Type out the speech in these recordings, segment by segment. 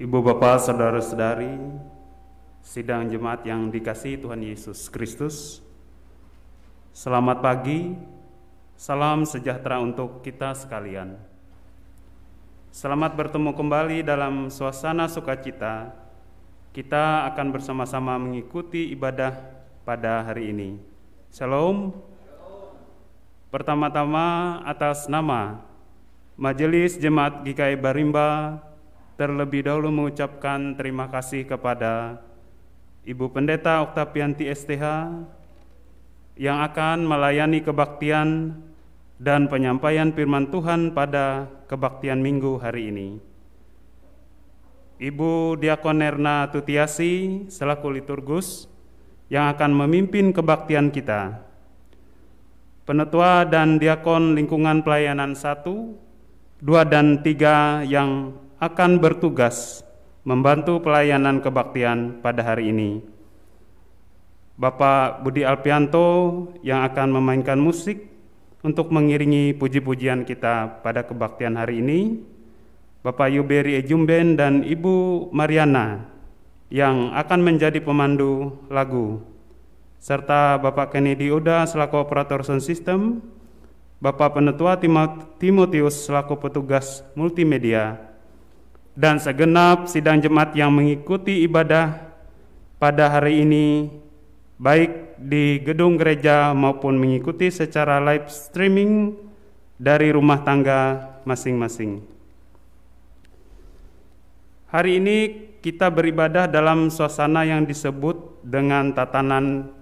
Ibu bapak saudara-saudari, sidang jemaat yang dikasihi Tuhan Yesus Kristus, selamat pagi, salam sejahtera untuk kita sekalian. Selamat bertemu kembali dalam suasana sukacita. Kita akan bersama-sama mengikuti ibadah pada hari ini. Shalom. Pertama-tama atas nama Majelis Jemaat GKI Barimba, terlebih dahulu mengucapkan terima kasih kepada Ibu Pendeta Oktavianti STH yang akan melayani kebaktian dan penyampaian firman Tuhan pada kebaktian Minggu hari ini. Ibu Diakon Erna Tutiasi selaku liturgus yang akan memimpin kebaktian kita. Penetua dan Diakon Lingkungan Pelayanan 1, 2, dan 3 yang akan bertugas membantu pelayanan kebaktian pada hari ini. Bapak Budi Alpianto yang akan memainkan musik untuk mengiringi puji-pujian kita pada kebaktian hari ini. Bapak Yuberi Ejumben dan Ibu Mariana yang akan menjadi pemandu lagu, serta Bapak Kennedy Uda selaku operator sound system, Bapak Penetua Timotius selaku petugas multimedia, dan segenap sidang jemaat yang mengikuti ibadah pada hari ini, baik di gedung gereja maupun mengikuti secara live streaming dari rumah tangga masing-masing. Hari ini kita beribadah dalam suasana yang disebut dengan tatanan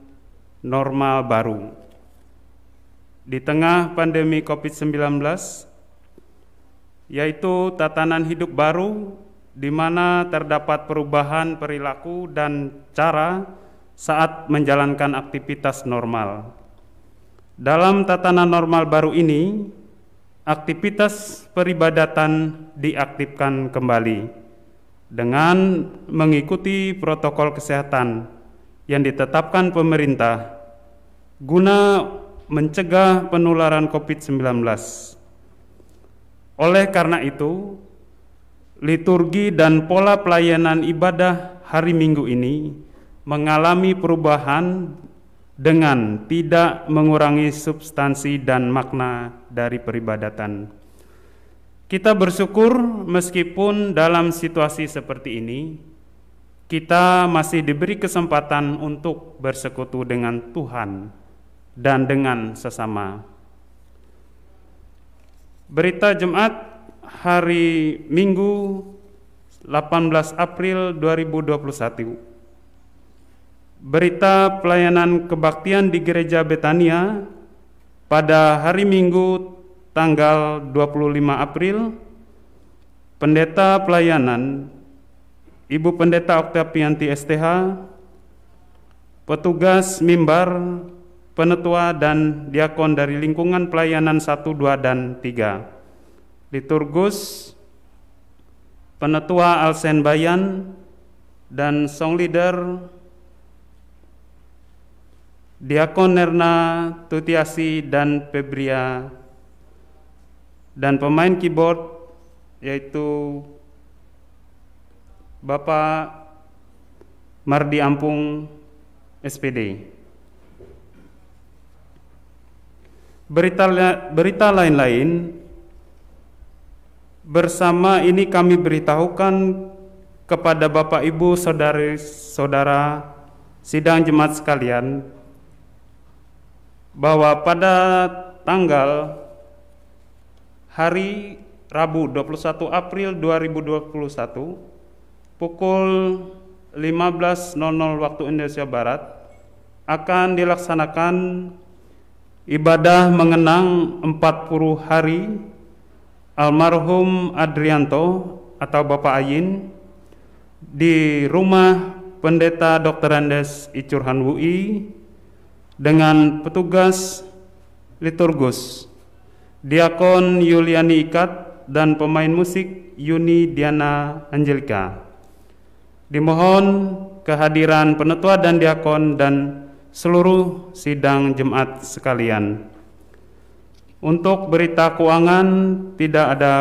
normal baru. Di tengah pandemi COVID-19, yaitu tatanan hidup baru di mana terdapat perubahan perilaku dan cara saat menjalankan aktivitas normal. Dalam tatanan normal baru ini, aktivitas peribadatan diaktifkan kembali dengan mengikuti protokol kesehatan yang ditetapkan pemerintah guna mencegah penularan COVID-19. Oleh karena itu, liturgi dan pola pelayanan ibadah hari Minggu ini mengalami perubahan dengan tidak mengurangi substansi dan makna dari peribadatan. Kita bersyukur meskipun dalam situasi seperti ini, kita masih diberi kesempatan untuk bersekutu dengan Tuhan dan dengan sesama. Berita Jemaat hari Minggu 18 April 2021. Berita pelayanan kebaktian di Gereja Betania pada hari Minggu tanggal 25 April. Pendeta pelayanan Ibu Pendeta Oktavianti STH, petugas mimbar, penetua dan diakon dari lingkungan pelayanan 1, 2, dan 3. Liturgus, penetua Alsen Bayan dan song leader Diakon Erna Tutiasi dan Febria, dan pemain keyboard yaitu Bapak Mardi Ampung SPD. Berita lain-lain bersama ini kami beritahukan kepada Bapak Ibu saudara sidang jemaat sekalian bahwa pada tanggal hari Rabu 21 April 2021 pukul 15.00 waktu Indonesia Barat akan dilaksanakan ibadah mengenang 40 hari almarhum Adrianto atau Bapak Ayin di rumah Pendeta Dr. Andes Icurhan WUI dengan petugas liturgus Diakon Yuliani Ikat dan pemain musik Yuni Diana Angelika. Dimohon kehadiran penetua dan diakon dan seluruh sidang jemaat sekalian. Untuk berita keuangan tidak ada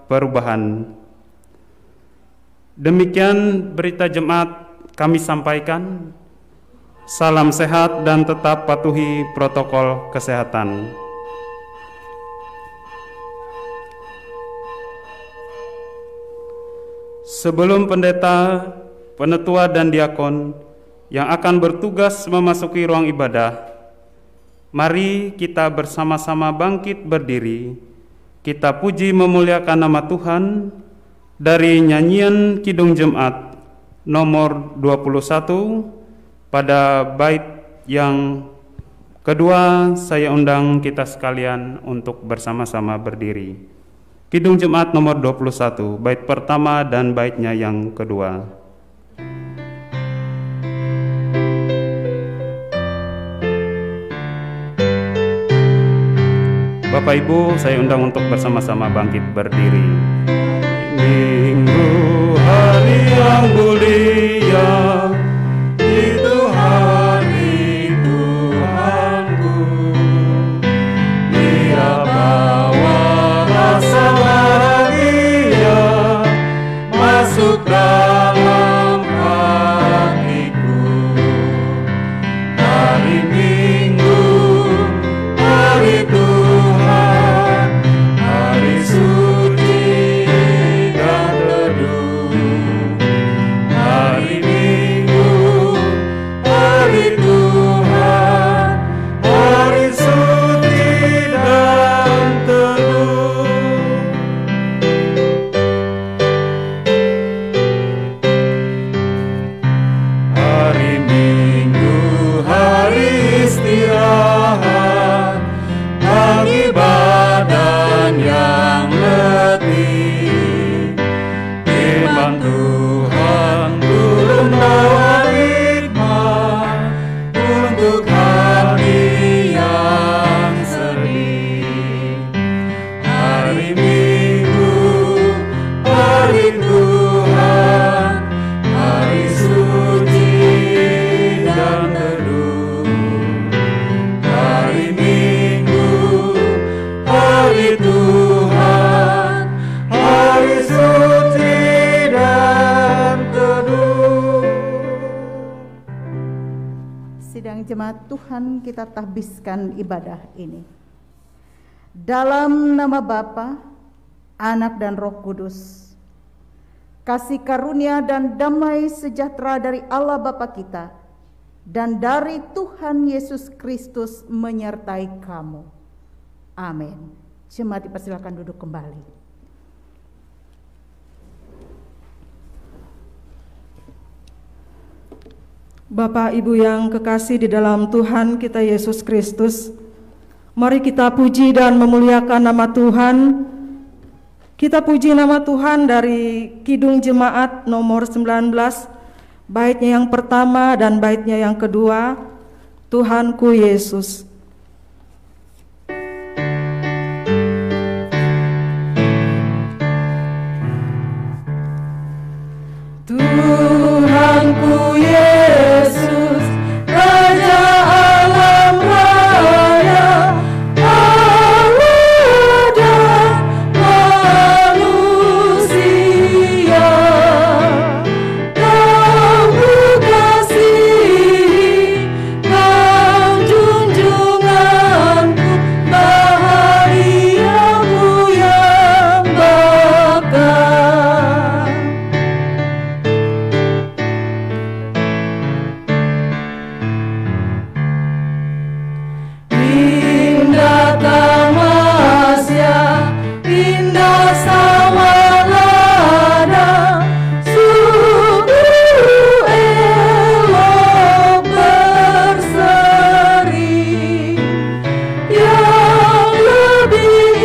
perubahan. Demikian berita jemaat kami sampaikan. Salam sehat dan tetap patuhi protokol kesehatan. Sebelum pendeta, penetua dan diakon yang akan bertugas memasuki ruang ibadah, mari kita bersama-sama bangkit berdiri. Kita puji memuliakan nama Tuhan dari nyanyian Kidung Jemaat nomor 21. Pada bait yang kedua, saya undang kita sekalian untuk bersama-sama berdiri. Kidung Jemaat nomor 21, bait pertama dan baitnya yang kedua. Bapak Ibu, saya undang untuk bersama-sama bangkit berdiri. Minggu hari yang mulia, itu hari Tuhanku. Dia bawa rasa bahagia masuk dalam hatiku. Hari Minggu, hari Tuhan, hari suci dan teduh. Hari Minggu, hari Tuhan, hari suci dan teduh. Hari Minggu, hari istirahat bagi badan yang letih. Firman Tuhan turun bawa hikmat untuk hati yang sedih. Hari Minggu, hari Tuhan, hari suci dan teduh. Hari Minggu, hari Tuhan, hari suci dan teduh. Sidang jemaat Tuhan, kita tahbiskan ibadah ini. Dalam nama Bapa, Anak dan Roh Kudus, kasih karunia dan damai sejahtera dari Allah Bapa kita dan dari Tuhan Yesus Kristus menyertai kamu. Amin. Jemaat dipersilakan duduk kembali. Bapak Ibu yang kekasih di dalam Tuhan kita Yesus Kristus, mari kita puji dan memuliakan nama Tuhan. Kita puji nama Tuhan dari Kidung Jemaat nomor 19, baitnya yang pertama dan baitnya yang kedua, Tuhanku Yesus. Tuhanku Yesus, Raja alam raya, Allah dan manusia. Kau kekasihi, Kau junjunganku, bahagiaku yang bakal. Indah tamasya, indah samalada, sungguh elok berseri. Yang lebih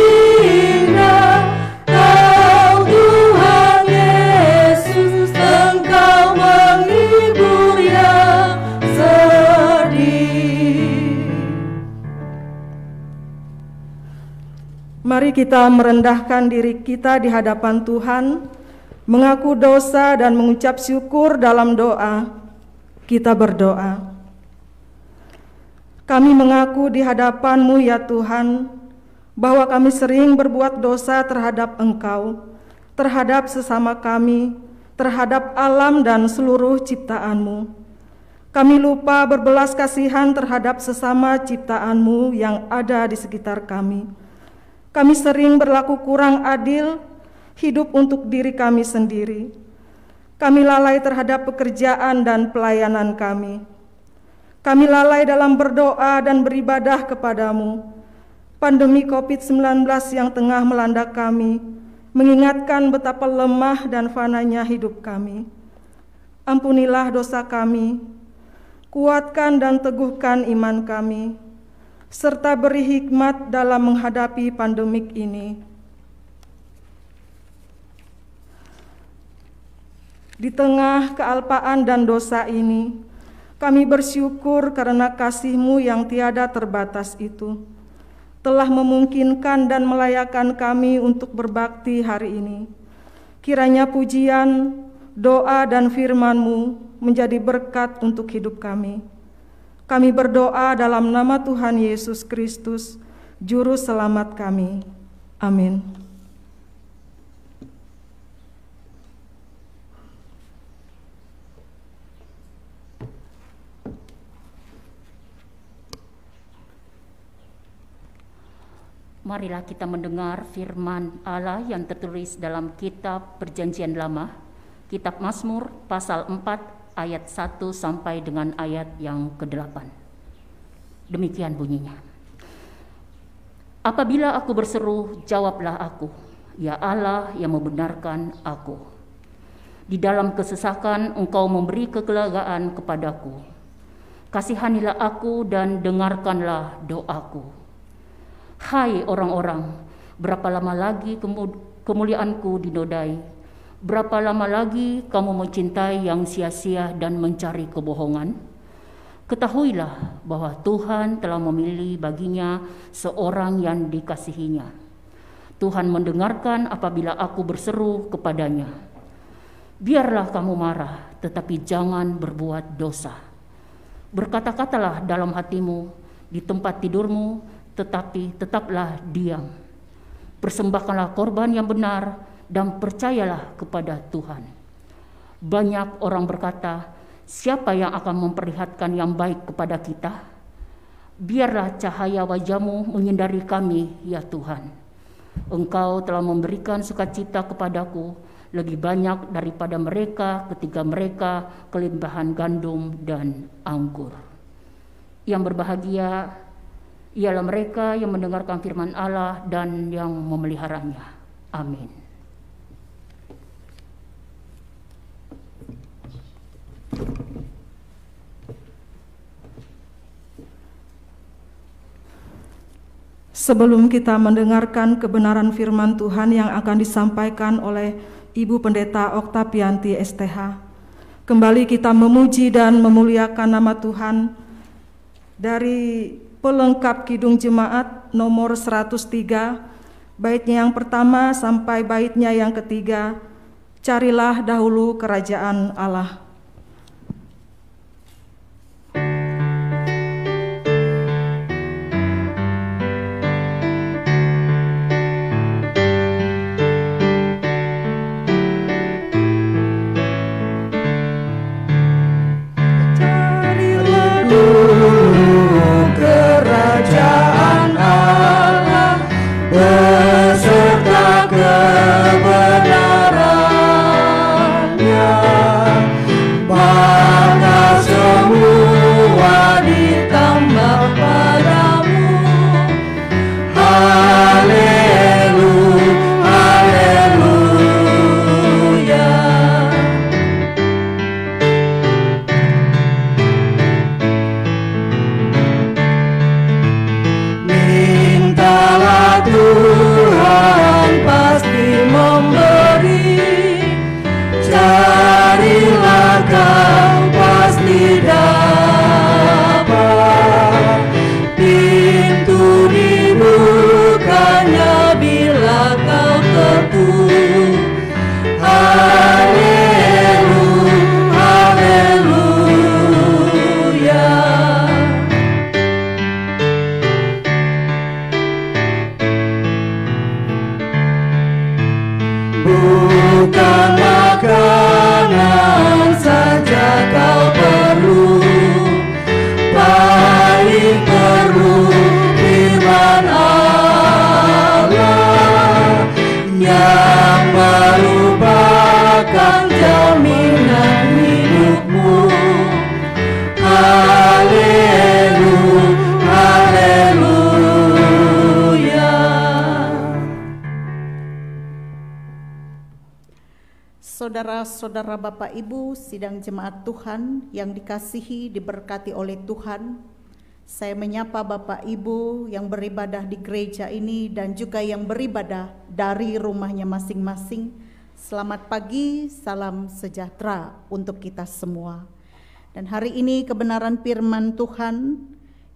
indah, Kau Tuhan Yesus, Engkau menghibur yang sedih. Mari kita merendahkan diri kita di hadapan Tuhan, mengaku dosa dan mengucap syukur dalam doa. Kita berdoa. Kami mengaku di hadapan-Mu ya Tuhan, bahwa kami sering berbuat dosa terhadap Engkau, terhadap sesama kami, terhadap alam dan seluruh ciptaan-Mu. Kami lupa berbelas kasihan terhadap sesama ciptaan-Mu yang ada di sekitar kami. Kami sering berlaku kurang adil, hidup untuk diri kami sendiri. Kami lalai terhadap pekerjaan dan pelayanan kami. Kami lalai dalam berdoa dan beribadah kepadamu. Pandemi COVID-19 yang tengah melanda kami mengingatkan betapa lemah dan fananya hidup kami. Ampunilah dosa kami, kuatkan dan teguhkan iman kami, serta beri hikmat dalam menghadapi pandemik ini. Di tengah kealpaan dan dosa ini, kami bersyukur karena kasih-Mu yang tiada terbatas itu telah memungkinkan dan melayakkan kami untuk berbakti hari ini. Kiranya pujian, doa, dan firman-Mu menjadi berkat untuk hidup kami. Kami berdoa dalam nama Tuhan Yesus Kristus, Juru Selamat kami. Amin. Marilah kita mendengar firman Allah yang tertulis dalam kitab Perjanjian Lama, kitab Mazmur pasal 4 ayat 1 sampai dengan ayat yang ke-8. Demikian bunyinya. Apabila aku berseru, jawablah aku, ya Allah yang membenarkan aku. Di dalam kesesakan Engkau memberi kegelagaan kepadaku. Kasihanilah aku dan dengarkanlah doaku. Hai orang-orang, berapa lama lagi kemuliaanku dinodai? Berapa lama lagi kamu mencintai yang sia-sia dan mencari kebohongan? Ketahuilah bahwa Tuhan telah memilih baginya seorang yang dikasihinya. Tuhan mendengarkan apabila aku berseru kepadanya. Biarlah kamu marah, tetapi jangan berbuat dosa. Berkata-katalah dalam hatimu, di tempat tidurmu, tetapi tetaplah diam. Persembahkanlah korban yang benar dan percayalah kepada Tuhan. Banyak orang berkata, siapa yang akan memperlihatkan yang baik kepada kita? Biarlah cahaya wajah-Mu menyinari kami, ya Tuhan. Engkau telah memberikan sukacita kepadaku lebih banyak daripada mereka ketika mereka kelimpahan gandum dan anggur. Yang berbahagia ialah mereka yang mendengarkan firman Allah dan yang memeliharanya. Amin. Sebelum kita mendengarkan kebenaran firman Tuhan yang akan disampaikan oleh Ibu Pendeta Oktavianti STH, kembali kita memuji dan memuliakan nama Tuhan dari pelengkap Kidung Jemaat nomor 103, baitnya yang pertama sampai baitnya yang ketiga, carilah dahulu kerajaan Allah. Bukanlah Tuhan jaminan hidupmu. Haleluya. Saudara-saudara, Bapak Ibu, sidang jemaat Tuhan yang dikasihi, diberkati oleh Tuhan, saya menyapa Bapak Ibu yang beribadah di gereja ini dan juga yang beribadah dari rumahnya masing-masing. Selamat pagi, salam sejahtera untuk kita semua. Dan hari ini kebenaran firman Tuhan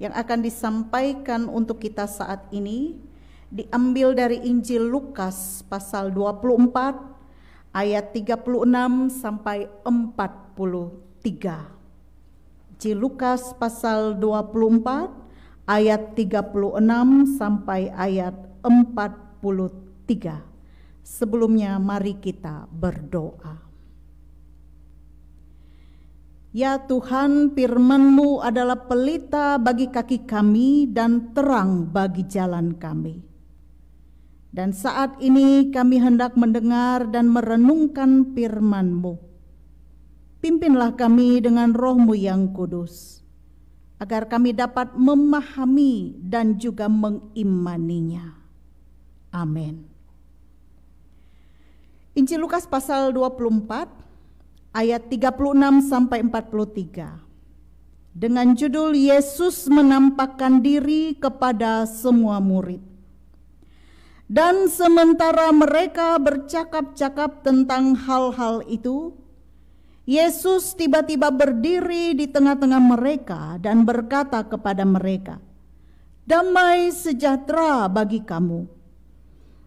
yang akan disampaikan untuk kita saat ini diambil dari Injil Lukas pasal 24 ayat 36 sampai 43. Injil Lukas pasal 24 ayat 36 sampai ayat 43. Sebelumnya mari kita berdoa. Ya Tuhan, firman-Mu adalah pelita bagi kaki kami dan terang bagi jalan kami. Dan saat ini kami hendak mendengar dan merenungkan firman-Mu. Pimpinlah kami dengan Roh-Mu yang kudus, agar kami dapat memahami dan juga mengimaninya. Amin. Injil Lukas pasal 24 ayat 36 sampai 43. Dengan judul Yesus menampakkan diri kepada semua murid. Dan sementara mereka bercakap-cakap tentang hal-hal itu, Yesus tiba-tiba berdiri di tengah-tengah mereka dan berkata kepada mereka, "Damai sejahtera bagi kamu."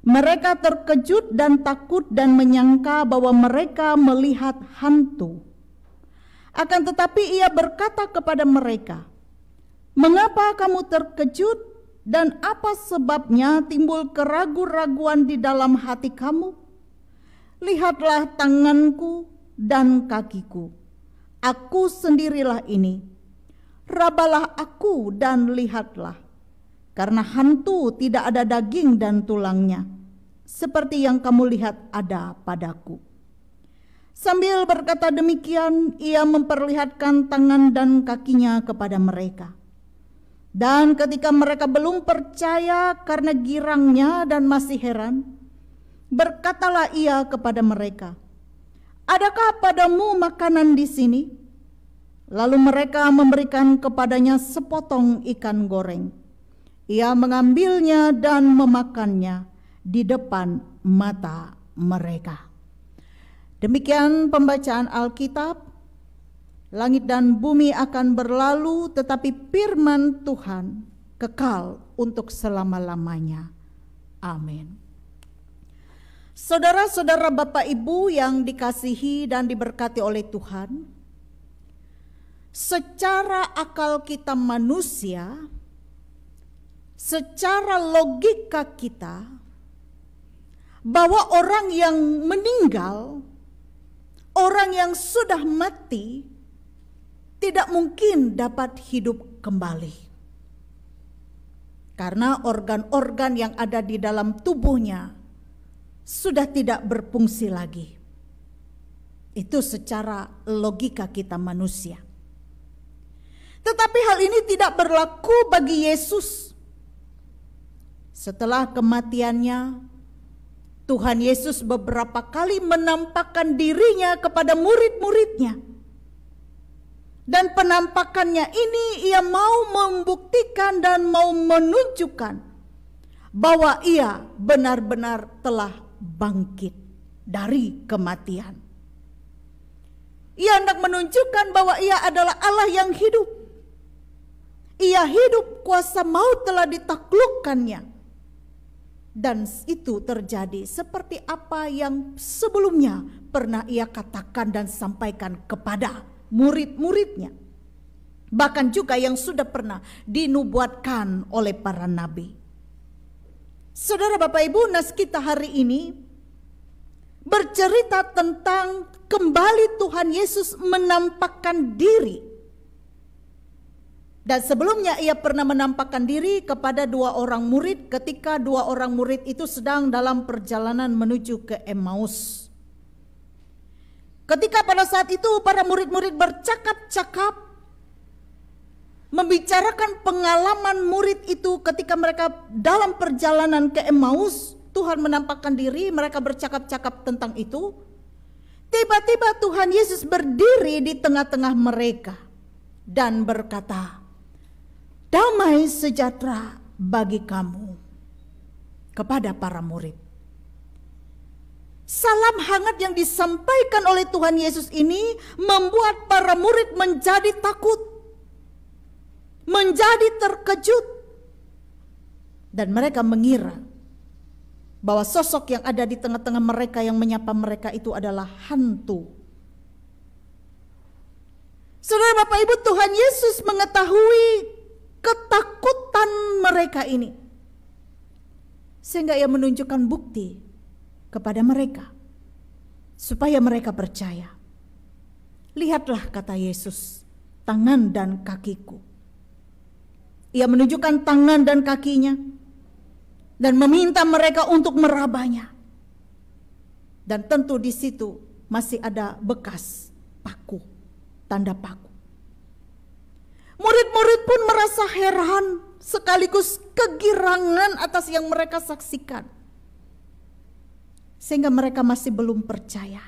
Mereka terkejut dan takut dan menyangka bahwa mereka melihat hantu. Akan tetapi ia berkata kepada mereka, "Mengapa kamu terkejut? Dan apa sebabnya timbul keraguan-raguan di dalam hati kamu? Lihatlah tanganku dan kakiku. Aku sendirilah ini. Rabalah aku dan lihatlah. Karena hantu tidak ada daging dan tulangnya, seperti yang kamu lihat ada padaku." Sambil berkata demikian, ia memperlihatkan tangan dan kakinya kepada mereka. Dan ketika mereka belum percaya karena girangnya dan masih heran, berkatalah ia kepada mereka, "Adakah padamu makanan di sini?" Lalu mereka memberikan kepadanya sepotong ikan goreng. Ia mengambilnya dan memakannya di depan mata mereka. Demikian pembacaan Alkitab. Langit dan bumi akan berlalu, tetapi firman Tuhan kekal untuk selama-lamanya. Amin. Saudara-saudara, Bapak Ibu yang dikasihi dan diberkati oleh Tuhan, secara akal kita manusia, secara logika kita, bahwa orang yang meninggal, orang yang sudah mati, tidak mungkin dapat hidup kembali. Karena organ-organ yang ada di dalam tubuhnya sudah tidak berfungsi lagi. Itu secara logika kita manusia. Tetapi hal ini tidak berlaku bagi Yesus. Setelah kematiannya, Tuhan Yesus beberapa kali menampakkan dirinya kepada murid-muridnya. Dan penampakannya ini ia mau membuktikan dan mau menunjukkan bahwa ia benar-benar telah bangkit dari kematian. Ia hendak menunjukkan bahwa ia adalah Allah yang hidup. Ia hidup, kuasa maut telah ditaklukkannya. Dan itu terjadi seperti apa yang sebelumnya pernah ia katakan dan sampaikan kepada murid-muridnya, bahkan juga yang sudah pernah dinubuatkan oleh para nabi. Saudara, Bapak Ibu, nas kita hari ini bercerita tentang kembali Tuhan Yesus menampakkan diri. Dan sebelumnya ia pernah menampakkan diri kepada 2 orang murid ketika 2 orang murid itu sedang dalam perjalanan menuju ke Emmaus. Ketika pada saat itu para murid-murid bercakap-cakap, membicarakan pengalaman murid itu ketika mereka dalam perjalanan ke Emmaus, Tuhan menampakkan diri, mereka bercakap-cakap tentang itu. Tiba-tiba Tuhan Yesus berdiri di tengah-tengah mereka dan berkata, "Damai sejahtera bagi kamu," kepada para murid. Salam hangat yang disampaikan oleh Tuhan Yesus ini membuat para murid menjadi takut, menjadi terkejut, dan mereka mengira bahwa sosok yang ada di tengah-tengah mereka yang menyapa mereka itu adalah hantu. Saudara, Bapak, Ibu, Tuhan Yesus mengetahui ketakutan mereka ini, sehingga Ia menunjukkan bukti kepada mereka supaya mereka percaya. "Lihatlah," kata Yesus, "tangan dan kakiku." Ia menunjukkan tangan dan kakinya dan meminta mereka untuk merabanya. Dan tentu di situ masih ada bekas paku, tanda paku. Murid-murid pun merasa heran sekaligus kegirangan atas yang mereka saksikan, sehingga mereka masih belum percaya.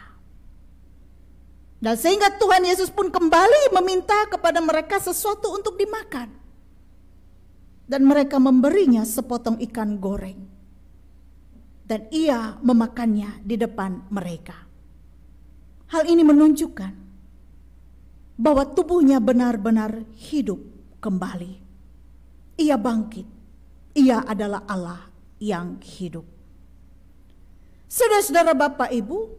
Dan sehingga Tuhan Yesus pun kembali meminta kepada mereka sesuatu untuk dimakan. Dan mereka memberinya sepotong ikan goreng. Dan Ia memakannya di depan mereka. Hal ini menunjukkan bahwa tubuhnya benar-benar hidup kembali. Ia bangkit. Ia adalah Allah yang hidup. Saudara-saudara, Bapak, Ibu,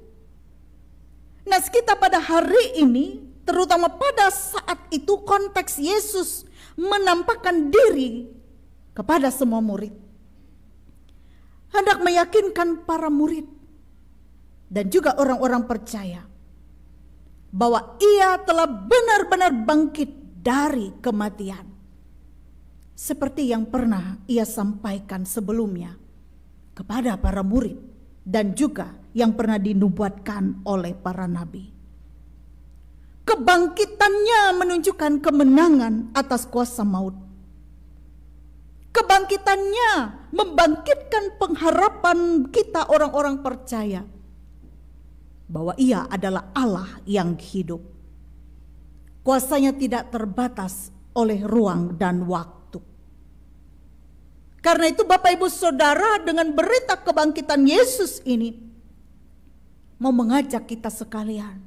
nas kita pada hari ini, terutama pada saat itu konteks Yesus menampakkan diri kepada semua murid, hendak meyakinkan para murid dan juga orang-orang percaya bahwa Ia telah benar-benar bangkit dari kematian, seperti yang pernah Ia sampaikan sebelumnya kepada para murid dan juga yang pernah dinubuatkan oleh para nabi. Kebangkitannya menunjukkan kemenangan atas kuasa maut. Kebangkitannya membangkitkan pengharapan kita orang-orang percaya bahwa Ia adalah Allah yang hidup. Kuasanya tidak terbatas oleh ruang dan waktu. Karena itu Bapak, Ibu, Saudara, dengan berita kebangkitan Yesus ini mau mengajak kita sekalian,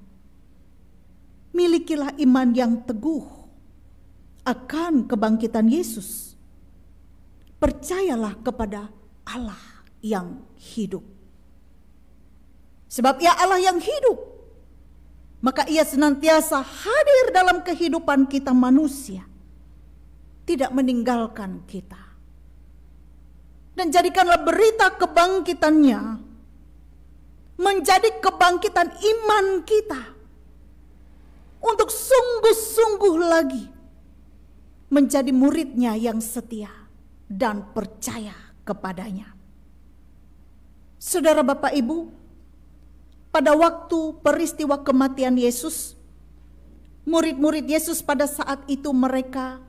milikilah iman yang teguh akan kebangkitan Yesus. Percayalah kepada Allah yang hidup. Sebab Ia Allah yang hidup, maka Ia senantiasa hadir dalam kehidupan kita manusia, tidak meninggalkan kita. Dan jadikanlah berita kebangkitannya menjadi kebangkitan iman kita untuk sungguh-sungguh lagi menjadi murid-Nya yang setia dan percaya kepadanya. Saudara, Bapak, Ibu, pada waktu peristiwa kematian Yesus, murid-murid Yesus pada saat itu mereka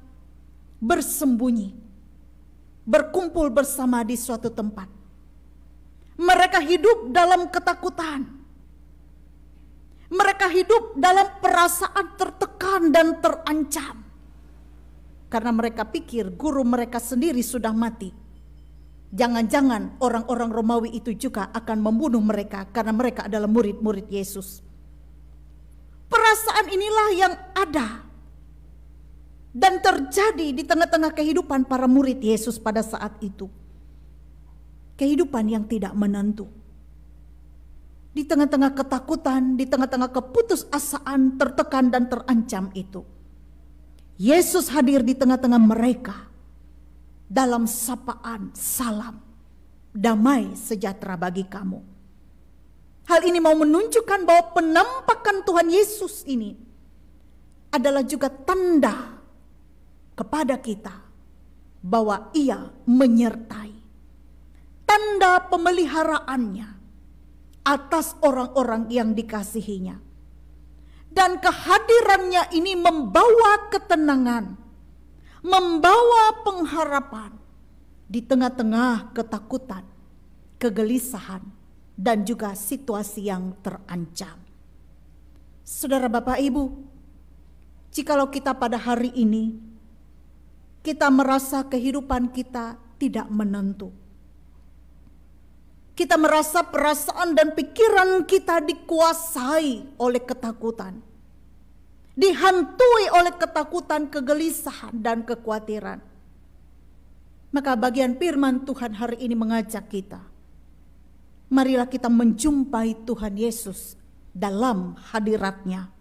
bersembunyi, berkumpul bersama di suatu tempat. Mereka hidup dalam ketakutan. Mereka hidup dalam perasaan tertekan dan terancam. Karena mereka pikir guru mereka sendiri sudah mati. Jangan-jangan orang-orang Romawi itu juga akan membunuh mereka karena mereka adalah murid-murid Yesus. Perasaan inilah yang ada dan terjadi di tengah-tengah kehidupan para murid Yesus pada saat itu. Kehidupan yang tidak menentu. Di tengah-tengah ketakutan, di tengah-tengah keputusasaan, tertekan dan terancam itu, Yesus hadir di tengah-tengah mereka dalam sapaan salam, damai sejahtera bagi kamu. Hal ini mau menunjukkan bahwa penampakan Tuhan Yesus ini adalah juga tanda kepada kita bahwa Ia menyertai, tanda pemeliharaannya atas orang-orang yang dikasihinya. Dan kehadirannya ini membawa ketenangan, membawa pengharapan di tengah-tengah ketakutan, kegelisahan, dan juga situasi yang terancam. Saudara Bapak Ibu, jikalau kita pada hari ini, kita merasa kehidupan kita tidak menentu. Kita merasa perasaan dan pikiran kita dikuasai oleh ketakutan, dihantui oleh ketakutan, kegelisahan, dan kekhawatiran. Maka bagian firman Tuhan hari ini mengajak kita, marilah kita menjumpai Tuhan Yesus dalam hadirat-Nya.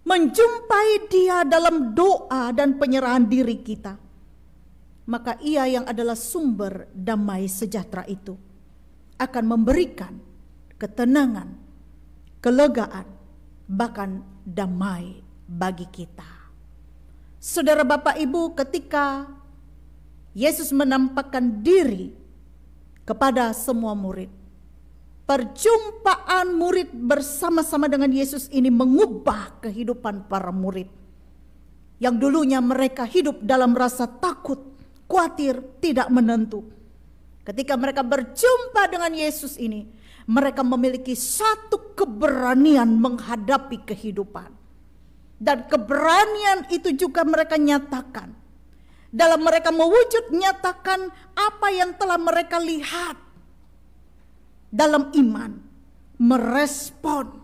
Menjumpai Dia dalam doa dan penyerahan diri kita. Maka Ia yang adalah sumber damai sejahtera itu akan memberikan ketenangan, kelegaan, bahkan damai bagi kita. Saudara Bapak Ibu, ketika Yesus menampakkan diri kepada semua murid, perjumpaan murid bersama-sama dengan Yesus ini mengubah kehidupan para murid. Yang dulunya mereka hidup dalam rasa takut, khawatir, tidak menentu. Ketika mereka berjumpa dengan Yesus ini, mereka memiliki satu keberanian menghadapi kehidupan. Dan keberanian itu juga mereka nyatakan. Dalam mereka mewujud nyatakan apa yang telah mereka lihat. Dalam iman, merespon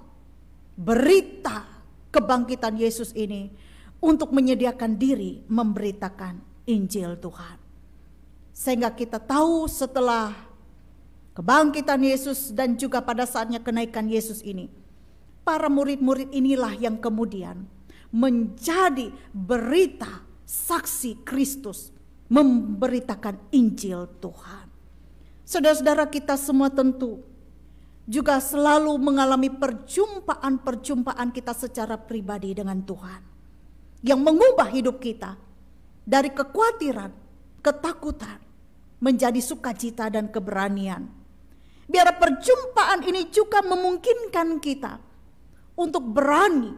berita kebangkitan Yesus ini untuk menyediakan diri memberitakan Injil Tuhan. Sehingga kita tahu setelah kebangkitan Yesus dan juga pada saatnya kenaikan Yesus ini, para murid-murid inilah yang kemudian menjadi berita saksi Kristus, memberitakan Injil Tuhan. Saudara-saudara, kita semua tentu juga selalu mengalami perjumpaan-perjumpaan kita secara pribadi dengan Tuhan, yang mengubah hidup kita dari kekhawatiran, ketakutan, menjadi sukacita dan keberanian. Biar perjumpaan ini juga memungkinkan kita untuk berani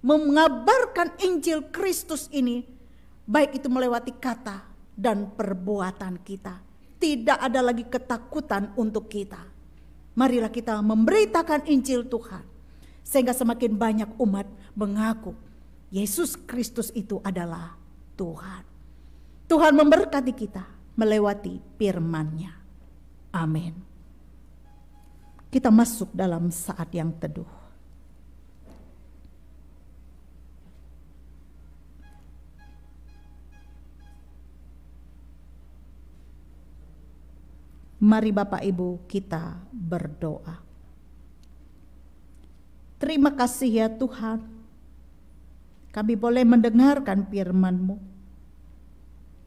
mengabarkan Injil Kristus ini, baik itu melewati kata dan perbuatan kita. Tidak ada lagi ketakutan untuk kita. Marilah kita memberitakan Injil Tuhan, sehingga semakin banyak umat mengaku Yesus Kristus itu adalah Tuhan. Tuhan memberkati kita melewati firman-Nya. Amin. Kita masuk dalam saat yang teduh. Mari Bapak Ibu kita berdoa. Terima kasih ya Tuhan, kami boleh mendengarkan firman-Mu.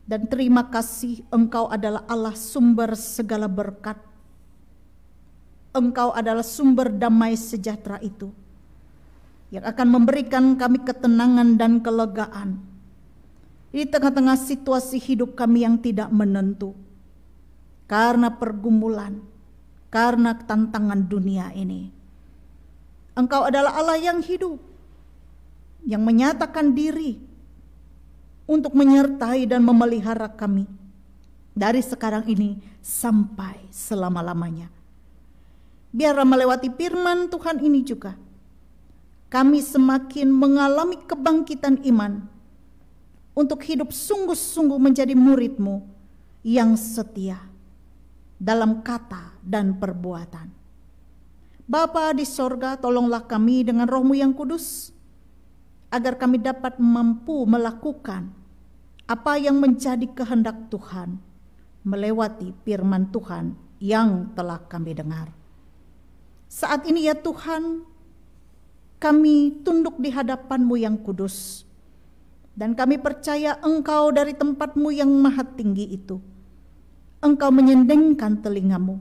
Dan terima kasih Engkau adalah Allah sumber segala berkat. Engkau adalah sumber damai sejahtera itu, yang akan memberikan kami ketenangan dan kelegaan di tengah-tengah situasi hidup kami yang tidak menentu. Karena pergumulan, karena tantangan dunia ini. Engkau adalah Allah yang hidup, yang menyatakan diri untuk menyertai dan memelihara kami dari sekarang ini sampai selama-lamanya. Biar melewati firman Tuhan ini juga, kami semakin mengalami kebangkitan iman untuk hidup sungguh-sungguh menjadi murid-Mu yang setia dalam kata dan perbuatan. Bapa di sorga, tolonglah kami dengan Roh-Mu yang kudus, agar kami dapat mampu melakukan apa yang menjadi kehendak Tuhan, melewati firman Tuhan yang telah kami dengar. Saat ini ya Tuhan, kami tunduk di hadapan-Mu yang kudus, dan kami percaya Engkau dari tempat-Mu yang maha tinggi itu. Engkau menyendengkan telinga-Mu,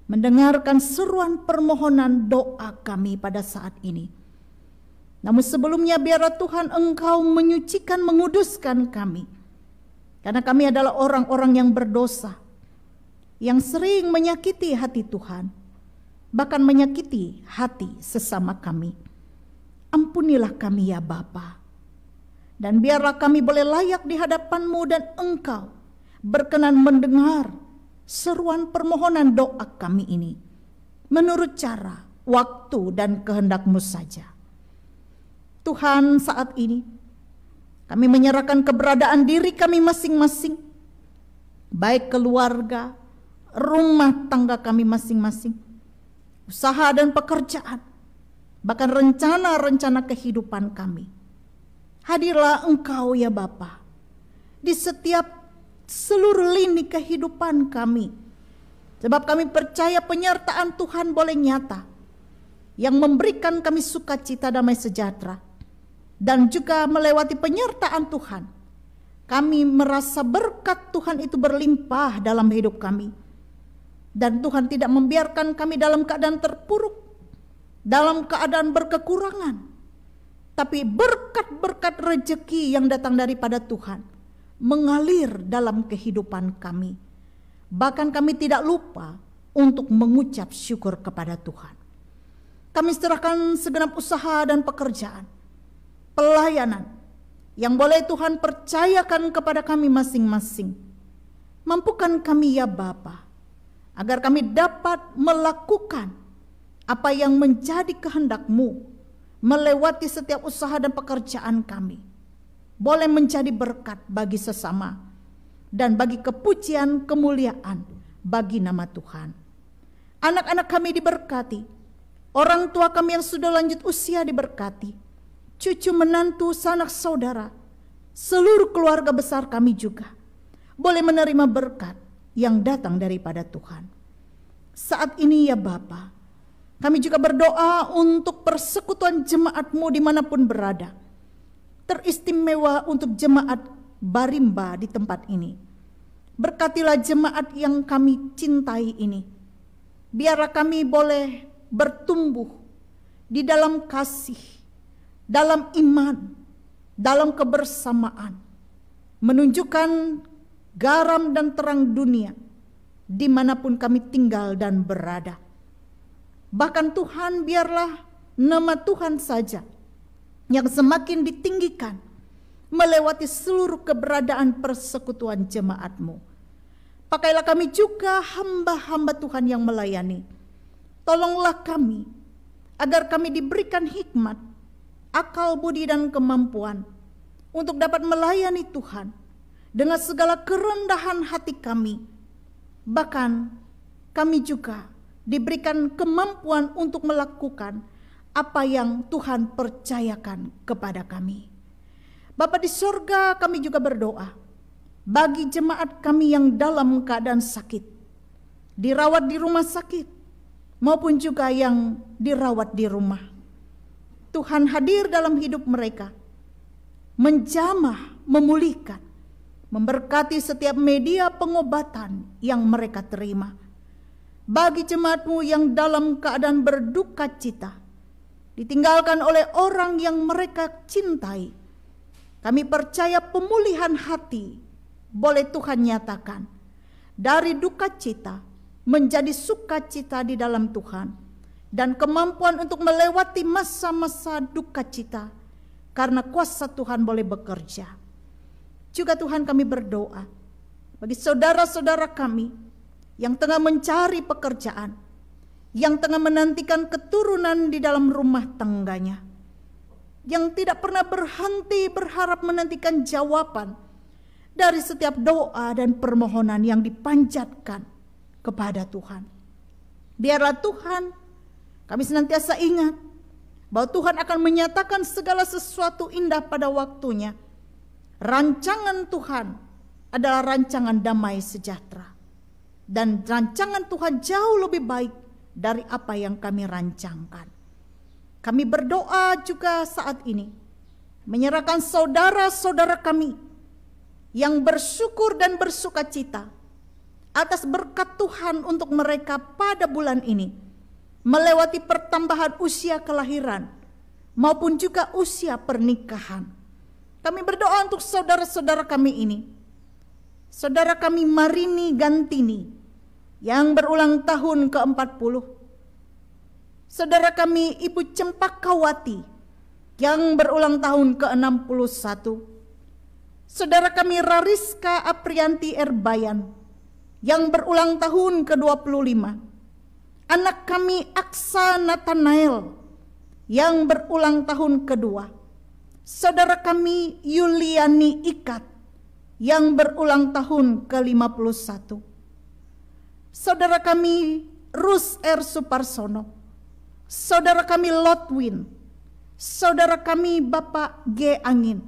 mendengarkan seruan permohonan doa kami pada saat ini. Namun sebelumnya biarlah Tuhan Engkau menyucikan, menguduskan kami. Karena kami adalah orang-orang yang berdosa, yang sering menyakiti hati Tuhan, bahkan menyakiti hati sesama kami. ampunilah kami ya Bapa. Dan biarlah kami boleh layak di hadapan-Mu dan Engkau berkenan mendengar seruan permohonan doa kami ini menurut cara, waktu, dan kehendak-Mu saja. Tuhan, saat ini kami menyerahkan keberadaan diri kami masing-masing, baik keluarga, rumah tangga kami masing-masing, usaha dan pekerjaan, bahkan rencana-rencana kehidupan kami. Hadirlah Engkau ya Bapa di setiap seluruh lini kehidupan kami, sebab kami percaya penyertaan Tuhan boleh nyata, yang memberikan kami sukacita damai sejahtera. Dan juga melewati penyertaan Tuhan, kami merasa berkat Tuhan itu berlimpah dalam hidup kami. Dan Tuhan tidak membiarkan kami dalam keadaan terpuruk, dalam keadaan berkekurangan. Tapi berkat-berkat rejeki yang datang daripada Tuhan mengalir dalam kehidupan kami. Bahkan kami tidak lupa untuk mengucap syukur kepada Tuhan. Kami serahkan segenap usaha dan pekerjaan, pelayanan yang boleh Tuhan percayakan kepada kami masing-masing. Mampukan kami ya Bapa, agar kami dapat melakukan apa yang menjadi kehendak-Mu melewati setiap usaha dan pekerjaan kami. Boleh menjadi berkat bagi sesama dan bagi kepujian kemuliaan bagi nama Tuhan. Anak-anak kami diberkati, orang tua kami yang sudah lanjut usia diberkati, cucu menantu sanak saudara, seluruh keluarga besar kami juga boleh menerima berkat yang datang daripada Tuhan. Saat ini ya Bapa, kami juga berdoa untuk persekutuan jemaat-Mu dimanapun berada, teristimewa untuk jemaat Barimba di tempat ini. Berkatilah jemaat yang kami cintai ini. Biarlah kami boleh bertumbuh di dalam kasih, dalam iman, dalam kebersamaan, menunjukkan garam dan terang dunia dimanapun kami tinggal dan berada. Bahkan Tuhan, biarlah nama Tuhan saja yang semakin ditinggikan melewati seluruh keberadaan persekutuan jemaat-Mu. Pakailah kami juga hamba-hamba Tuhan yang melayani. Tolonglah kami agar kami diberikan hikmat, akal budi dan kemampuan untuk dapat melayani Tuhan dengan segala kerendahan hati kami. Bahkan kami juga diberikan kemampuan untuk melakukan apa yang Tuhan percayakan kepada kami. Bapa di sorga, kami juga berdoa bagi jemaat kami yang dalam keadaan sakit, dirawat di rumah sakit, maupun juga yang dirawat di rumah. Tuhan hadir dalam hidup mereka, menjamah, memulihkan, memberkati setiap media pengobatan yang mereka terima. Bagi jemaat-Mu yang dalam keadaan berduka cita, ditinggalkan oleh orang yang mereka cintai, kami percaya pemulihan hati boleh Tuhan nyatakan. Dari duka cita menjadi sukacita di dalam Tuhan, dan kemampuan untuk melewati masa-masa duka cita karena kuasa Tuhan boleh bekerja. Juga Tuhan, kami berdoa bagi saudara-saudara kami yang tengah mencari pekerjaan, yang tengah menantikan keturunan di dalam rumah tangganya, yang tidak pernah berhenti berharap menantikan jawaban dari setiap doa dan permohonan yang dipanjatkan kepada Tuhan. Biarlah Tuhan, kami senantiasa ingat bahwa Tuhan akan menyatakan segala sesuatu indah pada waktunya. Rancangan Tuhan adalah rancangan damai sejahtera, dan rancangan Tuhan jauh lebih baik dari apa yang kami rancangkan. Kami berdoa juga saat ini, menyerahkan saudara-saudara kami yang bersyukur dan bersukacita atas berkat Tuhan untuk mereka pada bulan ini, melewati pertambahan usia kelahiran maupun juga usia pernikahan. Kami berdoa untuk saudara-saudara kami ini. Saudara kami Marini Gantini yang berulang tahun ke-40. Saudara kami Ibu Cempakawati yang berulang tahun ke-61. Saudara kami Rariska Aprianti Erbayan yang berulang tahun ke-25. Anak kami Aksa Nathanael yang berulang tahun kedua. Saudara kami Yuliani Ikat yang berulang tahun ke-51. Saudara kami Rus R. Suparsono. Saudara kami Lotwin. Saudara kami Bapak G. Angin.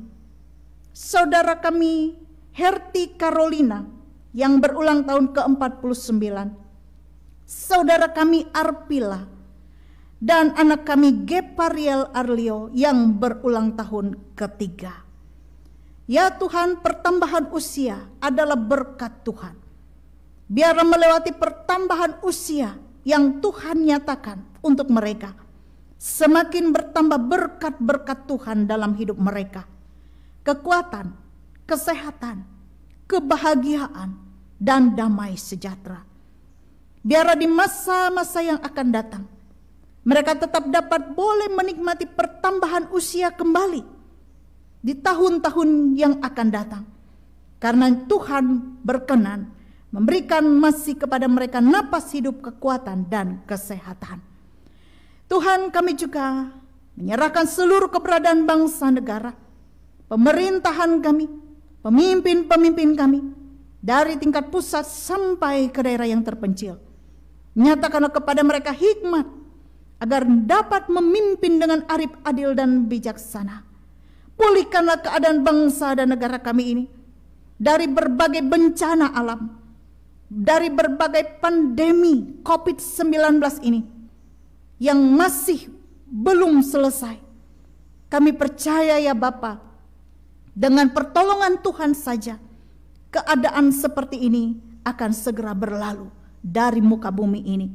Saudara kami Herti Carolina yang berulang tahun ke-49. Saudara kami Arpila dan anak kami Gepariel Arlio yang berulang tahun ketiga. Ya Tuhan, pertambahan usia adalah berkat Tuhan. Biarlah melewati pertambahan usia yang Tuhan nyatakan untuk mereka, semakin bertambah berkat-berkat Tuhan dalam hidup mereka. Kekuatan, kesehatan, kebahagiaan, dan damai sejahtera. Biarlah di masa-masa yang akan datang, mereka tetap dapat boleh menikmati pertambahan usia kembali di tahun-tahun yang akan datang. Karena Tuhan berkenan memberikan masih kepada mereka napas hidup, kekuatan, dan kesehatan. Tuhan, kami juga menyerahkan seluruh keberadaan bangsa negara, pemerintahan kami, pemimpin-pemimpin kami, dari tingkat pusat sampai ke daerah yang terpencil. Nyatakanlah kepada mereka hikmat, agar dapat memimpin dengan arif, adil, dan bijaksana. Pulihkanlah keadaan bangsa dan negara kami ini dari berbagai bencana alam, dari berbagai pandemi COVID-19 ini yang masih belum selesai. Kami percaya ya Bapa, dengan pertolongan Tuhan saja, keadaan seperti ini akan segera berlalu dari muka bumi ini.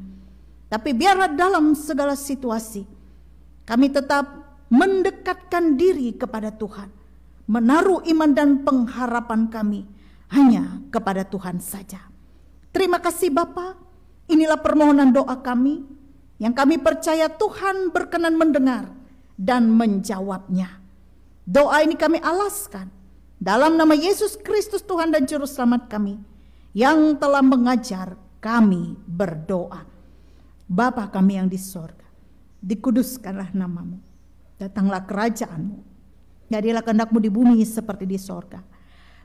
Tapi biarlah dalam segala situasi, kami tetap mendekatkan diri kepada Tuhan, menaruh iman dan pengharapan kami hanya kepada Tuhan saja. Terima kasih Bapa, inilah permohonan doa kami, yang kami percaya Tuhan berkenan mendengar dan menjawabnya. Doa ini kami alaskan dalam nama Yesus Kristus Tuhan dan Juru Selamat kami, yang telah mengajar kami berdoa. Bapa kami yang di sorga, dikuduskanlah namamu, datanglah kerajaanmu, jadilah kehendak-Mu di bumi seperti di sorga.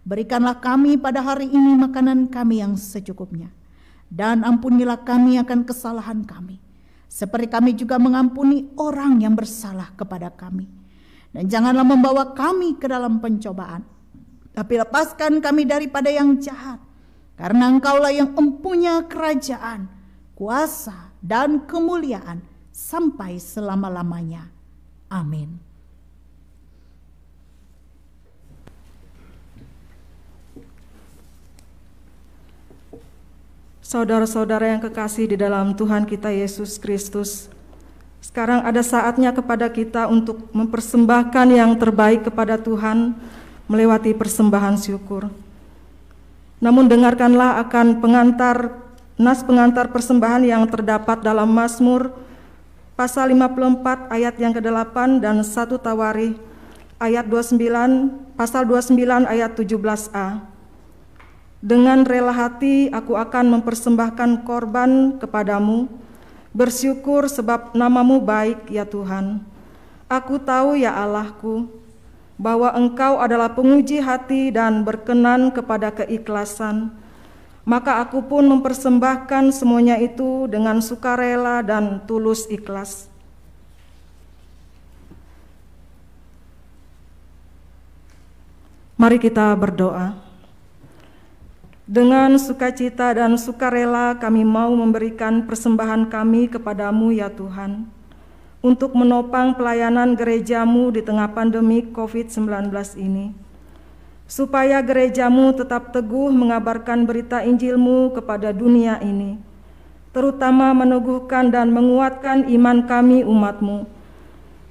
Berikanlah kami pada hari ini makanan kami yang secukupnya, dan ampunilah kami akan kesalahan kami, seperti kami juga mengampuni orang yang bersalah kepada kami. Dan janganlah membawa kami ke dalam pencobaan, tapi lepaskan kami daripada yang jahat, karena Engkaulah yang mempunyai kerajaan, kuasa, dan kemuliaan sampai selama-lamanya. Amin. Saudara-saudara yang kekasih di dalam Tuhan kita Yesus Kristus, sekarang ada saatnya kepada kita untuk mempersembahkan yang terbaik kepada Tuhan melewati persembahan syukur. Namun dengarkanlah akan nas pengantar persembahan yang terdapat dalam Mazmur pasal 54 ayat yang ke-8 dan 1 Tawarikh ayat 29, pasal 29 ayat 17a. Dengan rela hati aku akan mempersembahkan korban kepadamu, bersyukur sebab namamu baik ya Tuhan. Aku tahu ya Allahku, bahwa Engkau adalah penguji hati dan berkenan kepada keikhlasan. Maka aku pun mempersembahkan semuanya itu dengan sukarela dan tulus ikhlas. Mari kita berdoa. Dengan sukacita dan sukarela kami mau memberikan persembahan kami kepadamu ya Tuhan, untuk menopang pelayanan gerejamu di tengah pandemi COVID-19 ini, supaya gerejamu tetap teguh mengabarkan berita Injil-Mu kepada dunia ini, terutama meneguhkan dan menguatkan iman kami umat-Mu.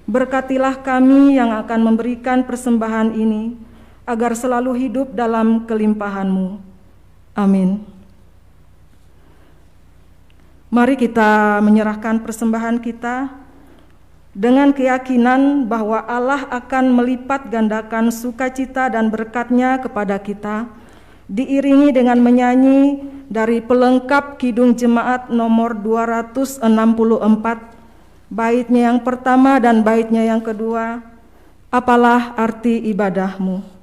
Berkatilah kami yang akan memberikan persembahan ini, agar selalu hidup dalam kelimpahan-Mu. Amin. Mari kita menyerahkan persembahan kita dengan keyakinan bahwa Allah akan melipat gandakan sukacita dan berkat-Nya kepada kita, diiringi dengan menyanyi dari pelengkap Kidung Jemaat nomor 264, baitnya yang pertama dan baitnya yang kedua, Apalah Arti Ibadahmu.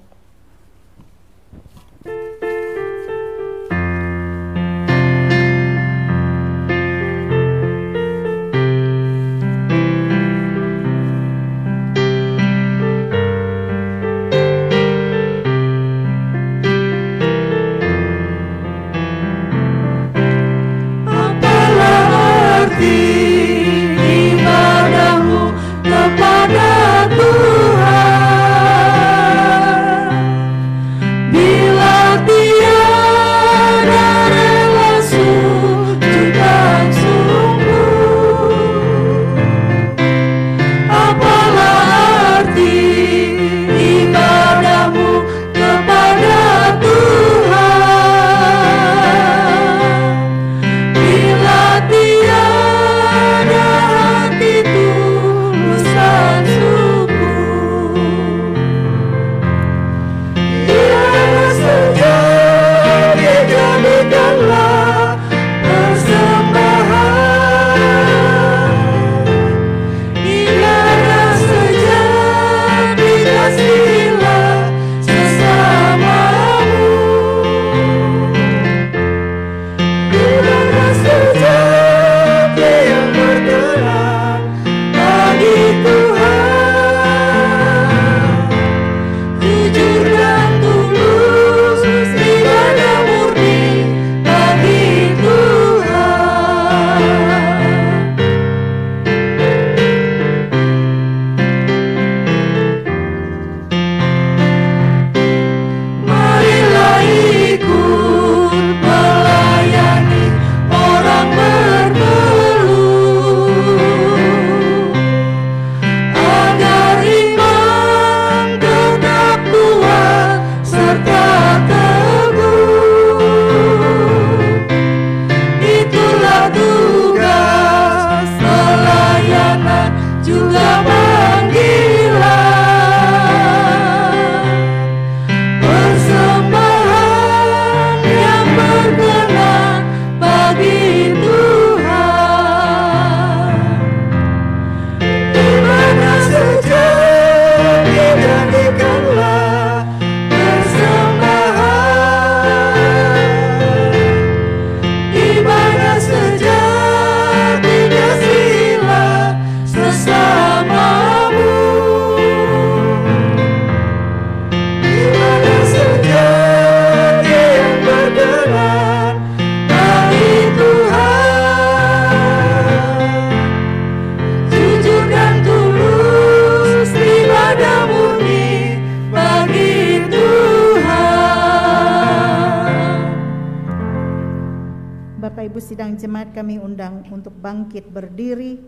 Sidang jemaat kami undang untuk bangkit berdiri.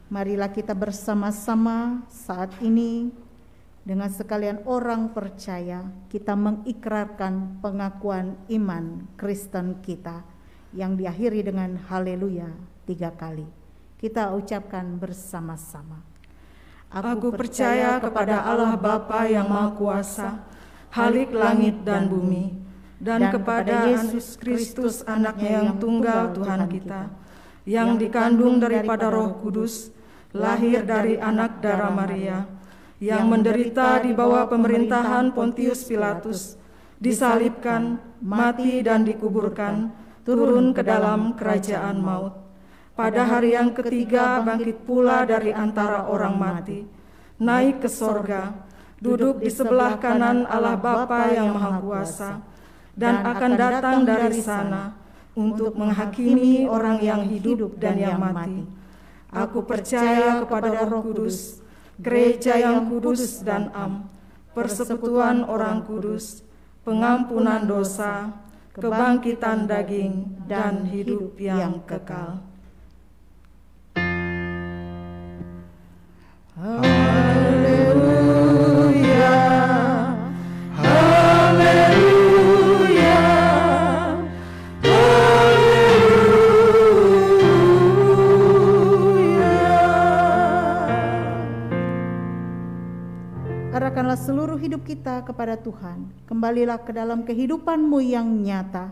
Marilah kita bersama-sama saat ini dengan sekalian orang percaya kita mengikrarkan pengakuan iman Kristen kita yang diakhiri dengan haleluya 3 kali. Kita ucapkan bersama-sama. Aku percaya kepada Allah Bapa yang Maha Kuasa, Khalik langit dan bumi, dan kepada Yesus Kristus anaknya yang tunggal Tuhan kita, yang dikandung daripada Roh Kudus, lahir dari anak darah Maria, yang menderita di bawah pemerintahan Pontius Pilatus, disalibkan, mati dan dikuburkan, turun ke dalam kerajaan maut. Pada hari yang ketiga bangkit pula dari antara orang mati, naik ke sorga, duduk di sebelah kanan Allah Bapa yang Maha Kuasa, dan akan datang dari sana untuk menghakimi orang yang hidup dan yang mati. Aku percaya kepada Roh Kudus, gereja yang kudus dan am, persekutuan orang kudus, pengampunan dosa, kebangkitan daging, dan hidup yang kekal. Haleluya, haleluya, haleluya. Serahkanlah seluruh hidup kita kepada Tuhan. Kembalilah ke dalam kehidupan-Mu yang nyata.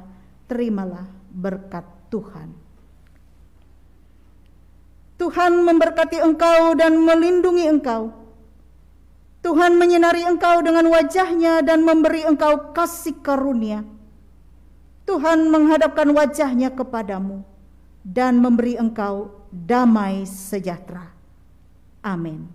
Terimalah berkat Tuhan. Tuhan memberkati engkau dan melindungi engkau. Tuhan menyinari engkau dengan wajah-Nya dan memberi engkau kasih karunia. Tuhan menghadapkan wajah-Nya kepadamu dan memberi engkau damai sejahtera. Amin.